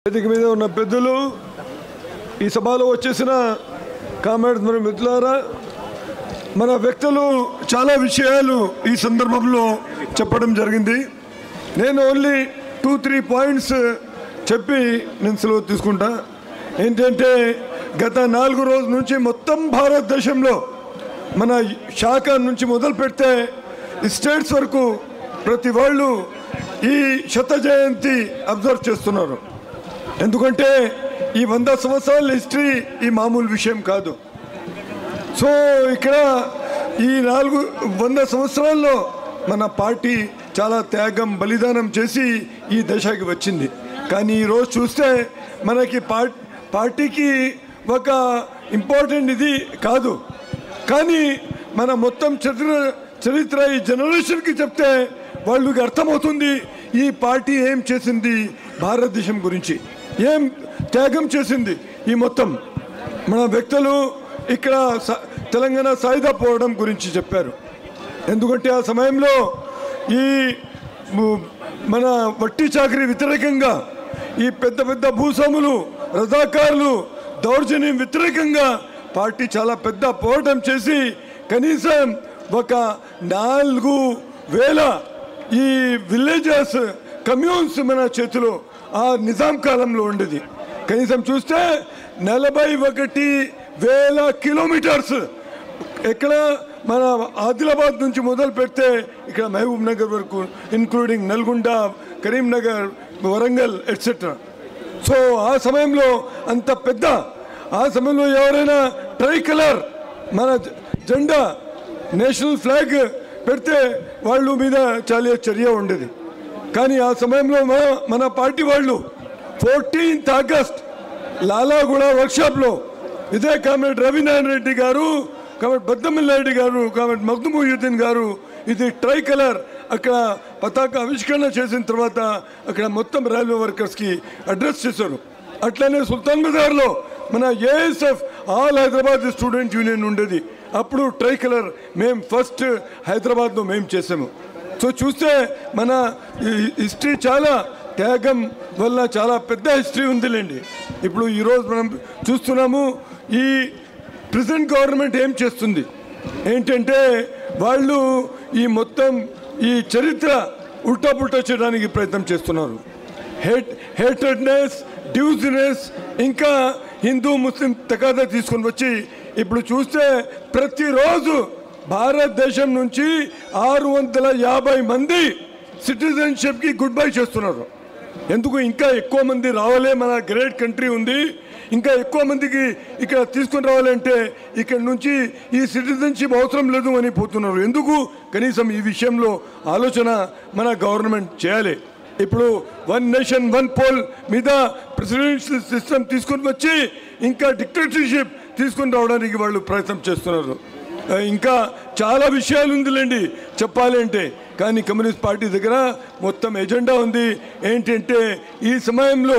వేదిక మీద ఉన్న పెద్దలు ఈ సభలో వచ్చేసిన కామ్రేడ్స్ మరియు మిత్రులారా, మన వ్యక్తులు చాలా విషయాలు ఈ సందర్భంలో చెప్పడం జరిగింది. నేను ఓన్లీ 2-3 పాయింట్స్ చెప్పి నేను సెలవు తీసుకుంటా. ఏంటంటే గత 4 రోజుల నుంచి మొత్తం భారతదేశంలో మన శాఖ నుంచి మొదలు పెడితే స్టేట్స్ వరకు ప్రతి వాళ్ళు ఈ శత జయంతి అబ్జర్వ్ చేస్తున్నారు. ఎందుకంటే ఈ 100 సంవత్సరాల హిస్టరీ ఈ మామూలు విషయం కాదు. సో ఇక్కడ ఈ 100 సంవత్సరాల్లో మన పార్టీ చాలా త్యాగం బలిదానం చేసి ఈ దశకి వచ్చింది. కానీ ఈరోజు చూస్తే మనకి పార్టీకి ఒక ఇంపార్టెంట్ ఇది కాదు. కానీ మన మొత్తం చరిత్ర ఈ జనరేషన్కి చెప్తే వాళ్ళకి అర్థమవుతుంది ఈ పార్టీ ఏం చేసింది, భారతదేశం గురించి ఏం త్యాగం చేసింది. ఈ మొత్తం మన వ్యక్తులు ఇక్కడ తెలంగాణ సాయుధ పోవడం గురించి చెప్పారు. ఎందుకంటే ఆ సమయంలో ఈ మన వట్టి చాకరీ వ్యతిరేకంగా ఈ పెద్ద పెద్ద భూస్వాములు రజాకారులు దౌర్జన్యం వ్యతిరేకంగా పార్టీ చాలా పెద్ద పోరాటం చేసి కనీసం ఒక 4,000 ఈ విలేజెస్ కమ్యూన్స్ మన చేతిలో ఆ నిజాం కాలంలో ఉండేది. కనీసం చూస్తే 41,000 కిలోమీటర్స్ ఎక్కడ మన ఆదిలాబాద్ నుంచి మొదలు పెడితే ఇక్కడ మహబూబ్ నగర్ వరకు including Nalgonda, Karimnagar, Warangal etcetera. So ఆ సమయంలో అంత పెద్ద ఆ సమయంలో ఎవరైనా ట్రై కలర్ మన జెండా నేషనల్ ఫ్లాగ్ పెడితే వాళ్ళు మీద చాలా చర్య ఉండేది. కానీ ఆ సమయంలో మన పార్టీ వాళ్ళు 14th ఆగస్ట్ లాలాగూడ వర్క్షాప్లో ఇదే కామ్రేడ్ రవినారాయణ రెడ్డి గారు, కామ్రేడ్ బద్దమిల్లా రెడ్డి గారు, కామ్రేడ్ మగ్దుముయుద్దీన్ గారు ఇది ట్రై కలర్ అక్కడ పతాక ఆవిష్కరణ చేసిన తర్వాత అక్కడ మొత్తం రైల్వే వర్కర్స్కి అడ్రస్ చేశారు. అట్లనే సుల్తాన్ బజార్లో మన ASF all Hyderabad student union ఉండేది. అప్పుడు ట్రై కలర్ మేము ఫస్ట్ హైదరాబాద్లో మేము చేసాము. సో చూస్తే మన హిస్టరీ చాలా త్యాగం వల్ల చాలా పెద్ద హిస్టరీ ఉందిలేండి. ఇప్పుడు ఈరోజు మనం చూస్తున్నాము ఈ ప్రెజెంట్ గవర్నమెంట్ ఏం చేస్తుంది ఏంటంటే వాళ్ళు ఈ మొత్తం ఈ చరిత్ర ఉల్టా పుల్టా చేయడానికి ప్రయత్నం చేస్తున్నారు. హేటెడ్నెస్, డివిజనెస్, ఇంకా హిందూ ముస్లిం తగాదా తీసుకొని వచ్చి ఇప్పుడు చూస్తే ప్రతిరోజు భారతదేశం నుంచి 650 మంది సిటిజన్షిప్కి గుడ్ బై చేస్తున్నారు. ఎందుకు ఇంకా ఎక్కువ మంది రావాలే, మన గ్రేట్ కంట్రీ ఉంది, ఇంకా ఎక్కువ మందికి ఇక్కడ తీసుకొని రావాలంటే ఇక్కడ నుంచి ఈ సిటిజన్షిప్ అవసరం లేదు అని పోతున్నారు. ఎందుకు? కనీసం ఈ విషయంలో ఆలోచన మన గవర్నమెంట్ చేయాలి. ఇప్పుడు 1 నేషన్ 1 పోల్ మీద ప్రెసిడెన్షియల్ సిస్టమ్ తీసుకొని వచ్చి ఇంకా డిక్టేటర్షిప్ తీసుకొని రావడానికి వాళ్ళు ప్రయత్నం చేస్తున్నారు. ఇంకా చాలా విషయాలు ఉందిలేండి చెప్పాలి అంటే. కానీ కమ్యూనిస్ట్ పార్టీ దగ్గర మొత్తం ఎజెండా ఉంది. ఏంటంటే ఈ సమయంలో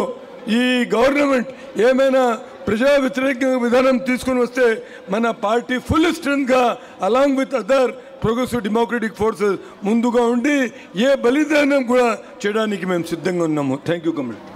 ఈ గవర్నమెంట్ ఏమైనా ప్రజా వ్యతిరేక విధానం తీసుకొని వస్తే మన పార్టీ ఫుల్ స్ట్రెంగ్గా along with other progressive democratic forces ముందుగా ఉండి ఏ బలిదానం కూడా చేయడానికి మేము సిద్ధంగా ఉన్నాము. Thank you comrade.